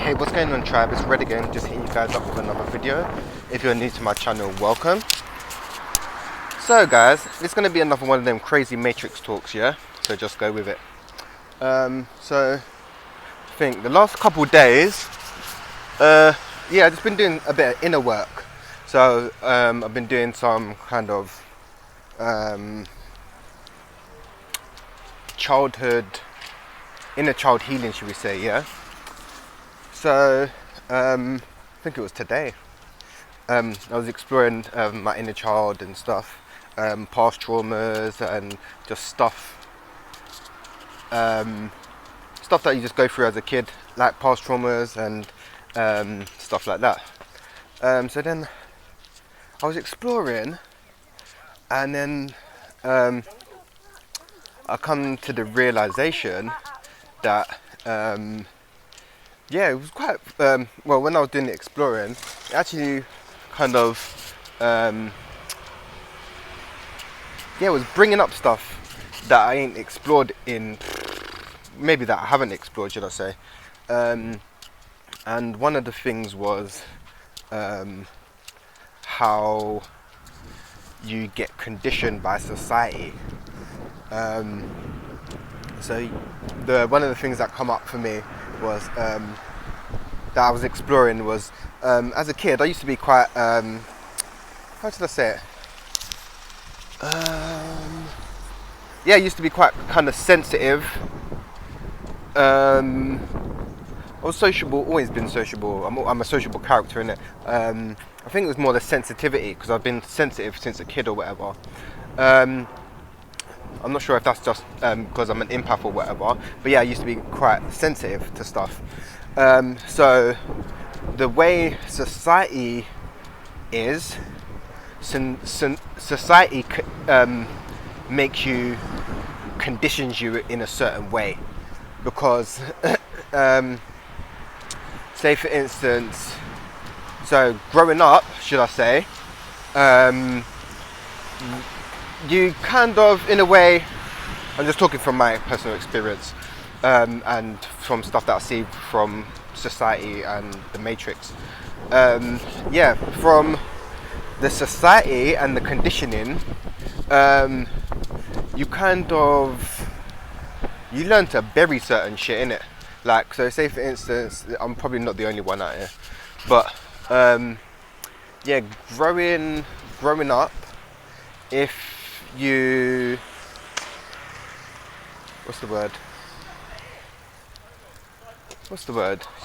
Hey, what's going on, tribe? It's Red again, just hitting you guys up with another video. If you're new to my channel, welcome. So guys, it's going to be another one of them crazy matrix talks, yeah? So just go with it. So I think the last couple days, I've just been doing a bit of inner work. So I've been doing some kind of inner child healing, should we say, yeah? So I think it was today. I was exploring my inner child and stuff, past traumas and just stuff that you just go through as a kid, like past traumas and stuff like that. So then I was exploring, and then I come to the realization that it was quite well, when I was doing the exploring, it actually kind of it was bringing up stuff that I ain't explored in, maybe that I haven't explored, should I say. And one of the things was how you get conditioned by society. So one of the things that come up for me was that I was exploring was as a kid I used to be quite how should I say it? I used to be quite kind of sensitive. I was sociable, always been sociable. I'm a sociable character in it. I think it was more the sensitivity, because I've been sensitive since a kid or whatever. I'm not sure if that's just because I'm an empath or whatever, but yeah, I used to be quite sensitive to stuff. So the way society is, society conditions you in a certain way, because say for instance, so growing up, should I say, you kind of, in a way, I'm just talking from my personal experience, and from stuff that I see from society and the matrix. From the society and the conditioning, you learn to bury certain shit in it. Like, so say for instance, I'm probably not the only one out here, but growing up, if you, what's the word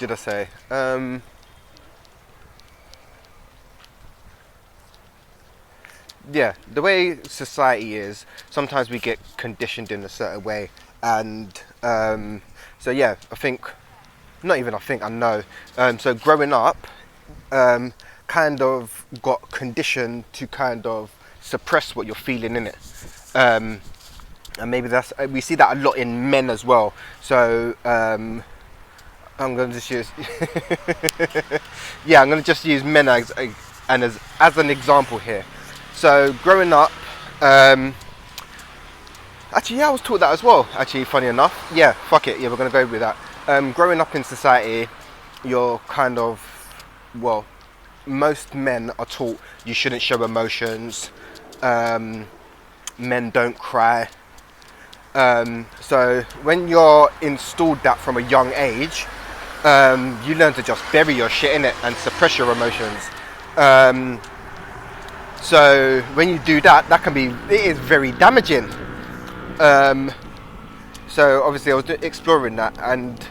should I say, the way society is, sometimes we get conditioned in a certain way, and I know. So growing up, kind of got conditioned to kind of suppress what you're feeling in it, and maybe we see that a lot in men as well. So I'm going to just use I'm going to just use men as an example here. So growing up, I was taught that as well, actually, funny enough. Fuck it, we're going to go with that. Growing up in society, you're kind of, well, most men are taught you shouldn't show emotions, men don't cry. So when you're installed that from a young age, you learn to just bury your shit in it and suppress your emotions. So when you do that, it is very damaging. So obviously I was exploring that, and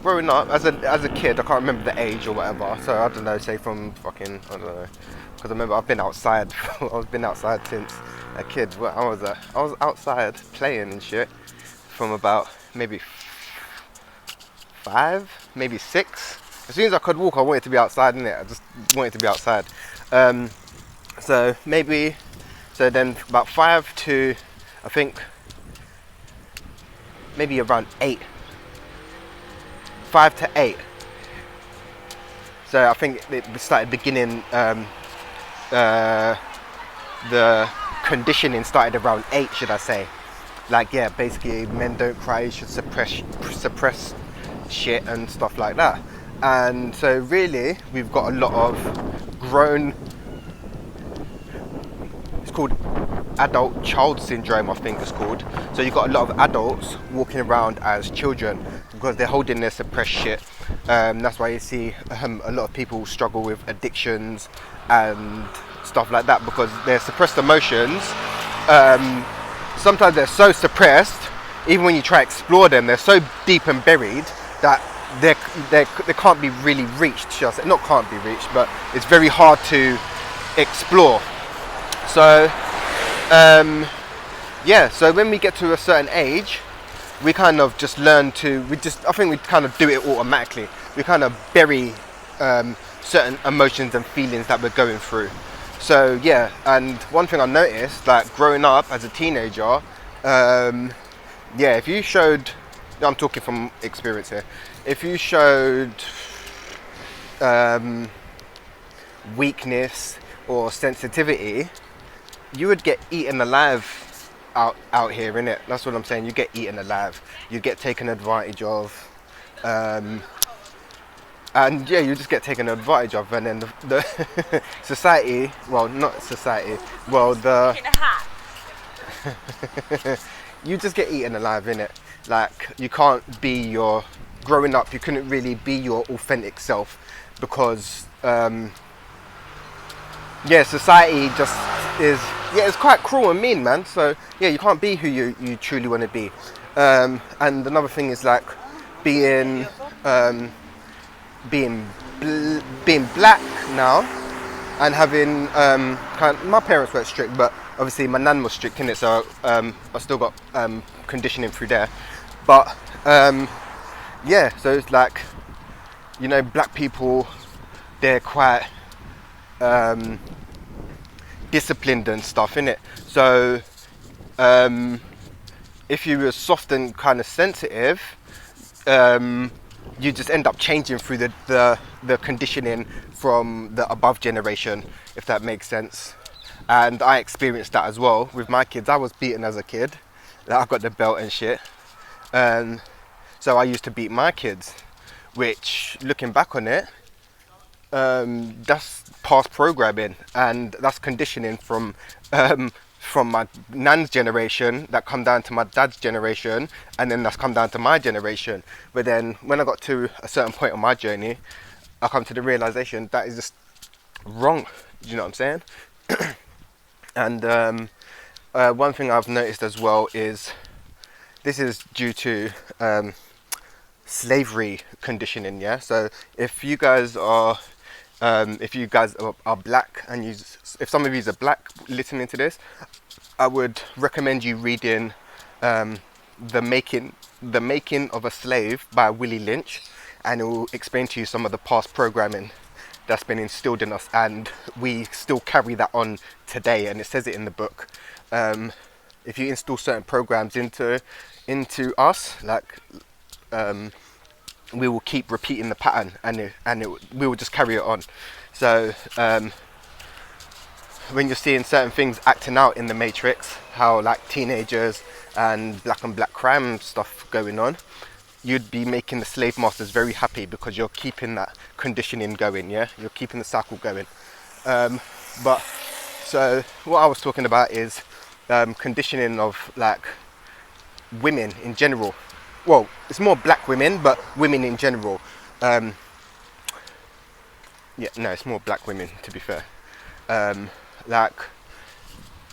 growing up as a kid, I can't remember the age or whatever, so I don't know, say from fucking, I don't know, because I remember I've been outside I've been outside since a kid. I was outside playing and shit from about maybe 5, maybe 6. As soon as I could walk, I wanted to be outside, innit? I just wanted to be outside. So then about 5 to, I think, maybe around 8. 5 to 8. So I think it started beginning, the conditioning started around 8, should I say. Like, basically men don't cry, you should suppress shit and stuff like that. And so really we've got a lot of grown, it's called adult child syndrome, I think it's called. So you've got a lot of adults walking around as children because they're holding their suppressed shit. That's why you see a lot of people struggle with addictions and stuff like that, because their suppressed emotions, sometimes they're so suppressed, even when you try to explore them, they're so deep and buried that they can't be really reached. Just not can't be reached, but it's very hard to explore. So yeah, so when we get to a certain age, we kind of just learn to, I think we kind of do it automatically. We kind of bury certain emotions and feelings that we're going through. So yeah, and one thing I noticed, like growing up as a teenager, yeah, if you showed, I'm talking from experience here, if you showed weakness or sensitivity, you would get eaten alive out here, innit? That's what I'm saying. You get eaten alive. You get taken advantage of, and yeah, you just get taken advantage of. And then the society, well, not society, well, the you just get eaten alive, innit? Like, you can't be your, growing up, you couldn't really be your authentic self because yeah, society just is, yeah, it's quite cruel and mean, man. So yeah, you can't be who you truly want to be. And another thing is like being black now, and having my parents weren't strict, but obviously my nan was strict in it, so I still got conditioning through there. But yeah, so it's like, you know, black people, they're quite disciplined and stuff, innit? So if you were soft and kind of sensitive, you just end up changing through the conditioning from the above generation, if that makes sense. And I experienced that as well with my kids. I was beaten as a kid. I got the belt and shit. So I used to beat my kids, which, looking back on it, that's past programming, and that's conditioning from my nan's generation that come down to my dad's generation, and then that's come down to my generation. But then when I got to a certain point on my journey, I come to the realization that is just wrong. Do you know what I'm saying? And one thing I've noticed as well is this is due to slavery conditioning. Yeah, so if you guys are black, and if some of you are black listening to this, I would recommend you reading the making of a Slave by Willie Lynch, and it will explain to you some of the past programming that's been instilled in us, and we still carry that on today, and it says it in the book. If you install certain programs into us, like we will keep repeating the pattern, and we will just carry it on. So when you're seeing certain things acting out in the Matrix, how like teenagers and black on black crime stuff going on, you'd be making the slave masters very happy because you're keeping that conditioning going. Yeah, you're keeping the cycle going. But so what I was talking about is conditioning of like women in general. Well, it's more black women, but women in general. Yeah, no, it's more black women, to be fair. Like,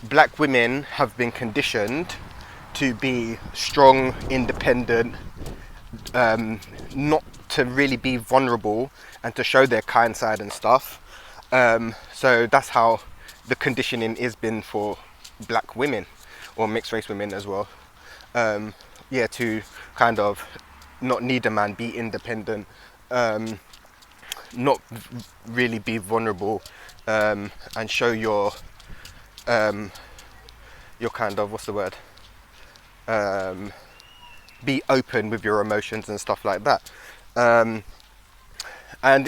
black women have been conditioned to be strong, independent, not to really be vulnerable and to show their kind side and stuff. So that's how the conditioning has been for black women, or mixed race women as well. Yeah, to kind of not need a man, be independent, not really be vulnerable, and show your kind of, what's the word, be open with your emotions and stuff like that. And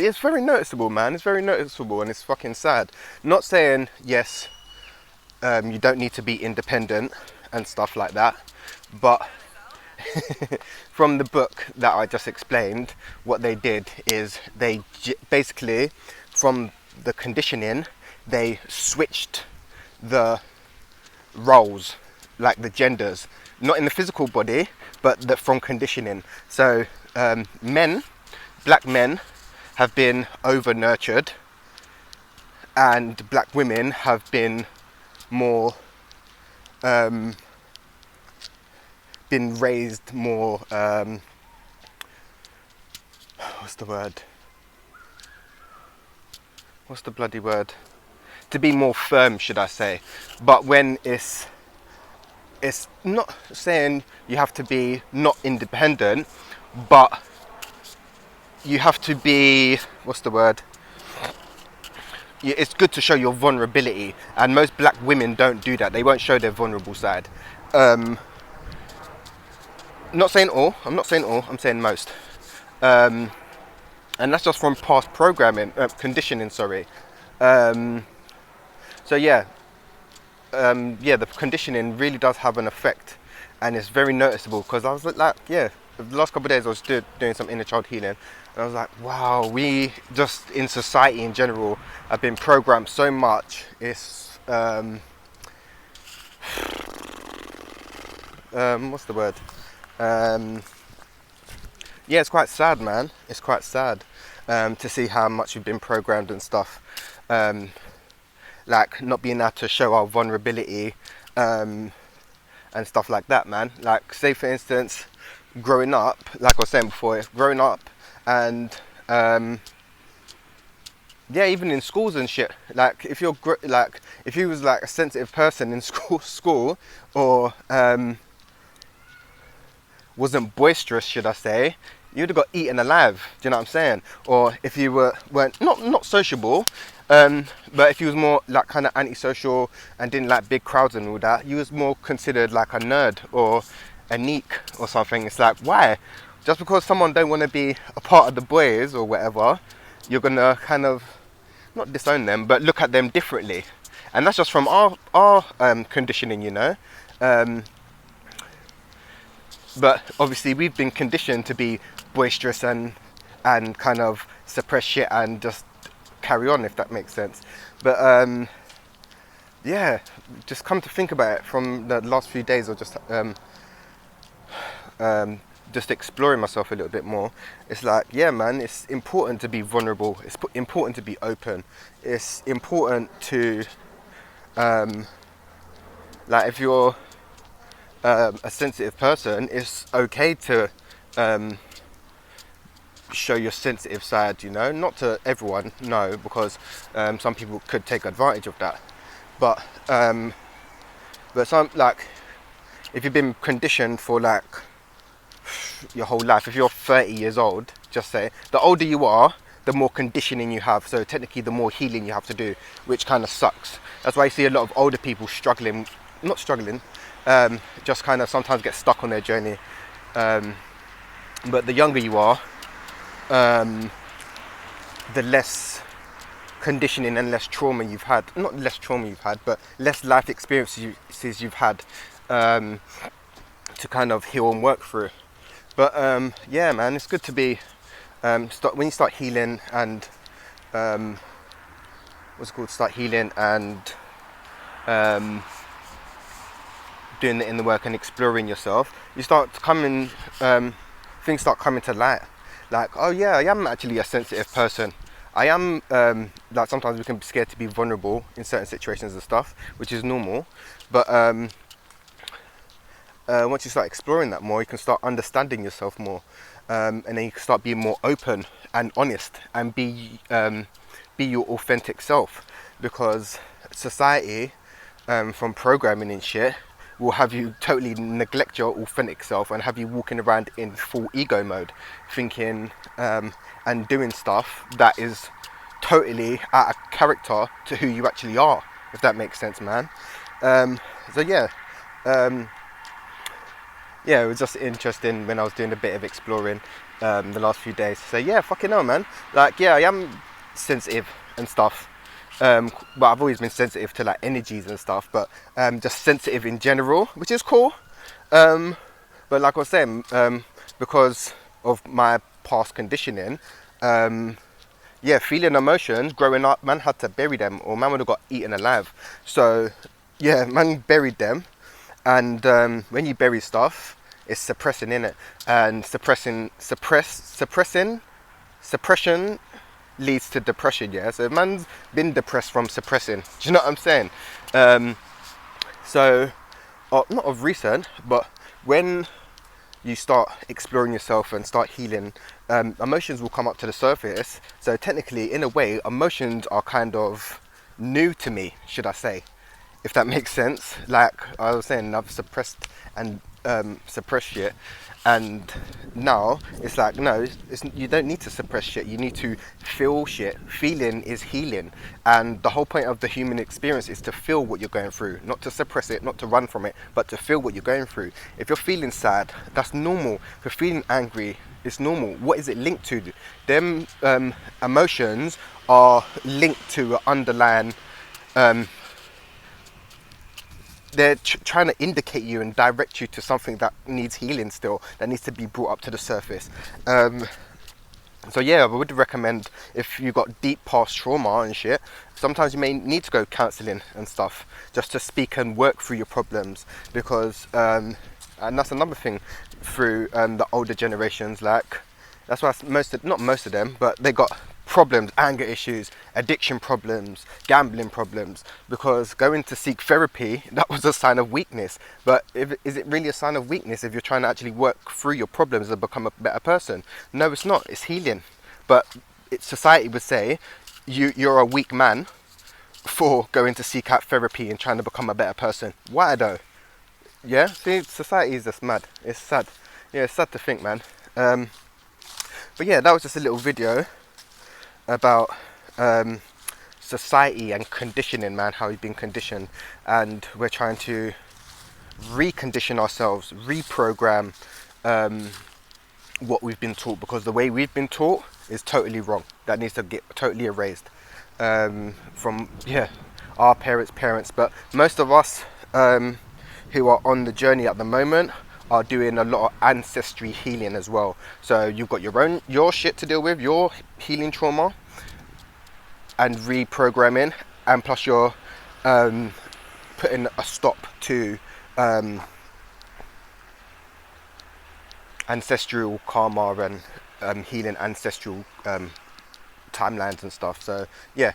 it's very noticeable, man. It's very noticeable, and it's fucking sad. Not saying, yes, you don't need to be independent and stuff like that, but from the book that I just explained, what they did is they basically, from the conditioning, they switched the roles, like the genders, not in the physical body, but from conditioning. So black men have been over nurtured, and black women have been more been raised more what's the bloody word, to be more firm, should I say. But when it's not saying you have to be not independent, but you have to be, what's the word, it's good to show your vulnerability, and most black women don't do that. They won't show their vulnerable side. I'm not saying all, I'm saying most. And that's just from past programming, conditioning, sorry. So yeah, the conditioning really does have an effect, and it's very noticeable, because I was like, the last couple of days I was doing some inner child healing, and I was like, wow, we just in society in general have been programmed so much. It's what's the word? Yeah, it's quite sad, man. It's quite sad to see how much we've been programmed and stuff. Like not being able to show our vulnerability and stuff like that, man. Like, say for instance, growing up, like I was saying before, growing up, and even in schools and shit. Like if you're if you was like a sensitive person in school, or wasn't boisterous, should I say, you'd have got eaten alive. Do you know what I'm saying? Or if you weren't not sociable, but if you was more like kind of antisocial and didn't like big crowds and all that, you was more considered like a nerd or a neek or something. It's like, why? Just because someone don't want to be a part of the boys or whatever, you're gonna kind of not disown them, but look at them differently. And that's just from our conditioning, you know. But obviously we've been conditioned to be boisterous and kind of suppress shit and just carry on, if that makes sense. But just come to think about it, from the last few days of just exploring myself a little bit more, it's like, yeah, man, it's important to be vulnerable. It's important to be open. It's important to like, if you're a sensitive person, it's okay to show your sensitive side, you know. Not to everyone, no, because some people could take advantage of that. But some, like, if you've been conditioned for like your whole life, if you're 30 years old, just say, the older you are, the more conditioning you have, so technically the more healing you have to do, which kind of sucks. That's why you see a lot of older people just kind of sometimes get stuck on their journey. But the younger you are, the less conditioning and less trauma you've had. Not less trauma you've had, but less life experiences you've had to kind of heal and work through. But yeah, man, it's good to be when you start healing and doing the inner work and exploring yourself, you start coming, things start coming to light. Like, oh yeah, I am actually a sensitive person. I am, like, sometimes we can be scared to be vulnerable in certain situations and stuff, which is normal. But once you start exploring that more, you can start understanding yourself more, and then you can start being more open and honest and be your authentic self. Because society, from programming and shit, will have you totally neglect your authentic self and have you walking around in full ego mode, thinking and doing stuff that is totally out of character to who you actually are, if that makes sense, man. So yeah, it was just interesting when I was doing a bit of exploring the last few days. So yeah, fucking hell, man. Like, yeah, I am sensitive and stuff. But I've always been sensitive to like energies and stuff, but just sensitive in general, which is cool. But like I was saying, because of my past conditioning, yeah, feeling emotions growing up, man had to bury them, or man would have got eaten alive. So yeah, man buried them. And when you bury stuff, it's suppressing in it, and suppression leads to depression. Yeah, so man's been depressed from suppressing. Do you know what I'm saying? So not of recent, but when you start exploring yourself and start healing, emotions will come up to the surface. So technically, in a way, emotions are kind of new to me, should I say, if that makes sense. Like I was saying, I've suppressed and suppressed shit, and now it's like, no, you don't need to suppress shit, you need to feel shit. Feeling is healing, and the whole point of the human experience is to feel what you're going through, not to suppress it, not to run from it, but to feel what you're going through. If you're feeling sad, that's normal. If you're feeling angry, it's normal. What is it linked to? Them emotions are linked to an underlying they're trying to indicate you and direct you to something that needs healing still, that needs to be brought up to the surface. So yeah, I would recommend, if you've got deep past trauma and shit, sometimes you may need to go counselling and stuff, just to speak and work through your problems. Because and that's another thing through the older generations, like that's why not most of them, but they got problems, anger issues, addiction problems, gambling problems, because going to seek therapy, that was a sign of weakness. But is it really a sign of weakness if you're trying to actually work through your problems and become a better person? No, it's not. It's healing. But society would say you're a weak man for going to seek out therapy and trying to become a better person. Why though? Yeah, see, society is just mad. It's sad. Yeah, it's sad to think, man. But yeah, that was just a little video about society and conditioning, man, how we've been conditioned, and we're trying to recondition ourselves, reprogram what we've been taught, because the way we've been taught is totally wrong. That needs to get totally erased from our parents. But most of us who are on the journey at the moment are doing a lot of ancestry healing as well. So you've got your shit to deal with, your healing trauma and reprogramming, and plus you're putting a stop to ancestral karma and healing ancestral timelines and stuff. So yeah,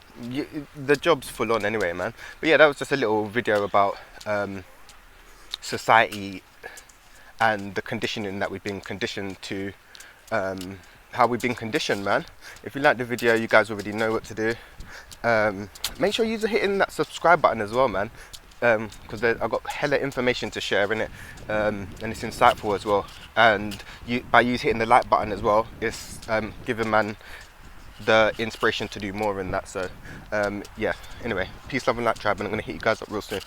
the job's full on anyway, man. But yeah, that was just a little video about society and the conditioning that we've been conditioned to, how we've been conditioned, man. If you like the video, you guys already know what to do. Make sure you're hitting that subscribe button as well, man, because I've got hella information to share in it, and it's insightful as well. And by you hitting the like button as well, it's giving man the inspiration to do more in that. So yeah, anyway, peace, love and light, tribe, and I'm going to hit you guys up real soon.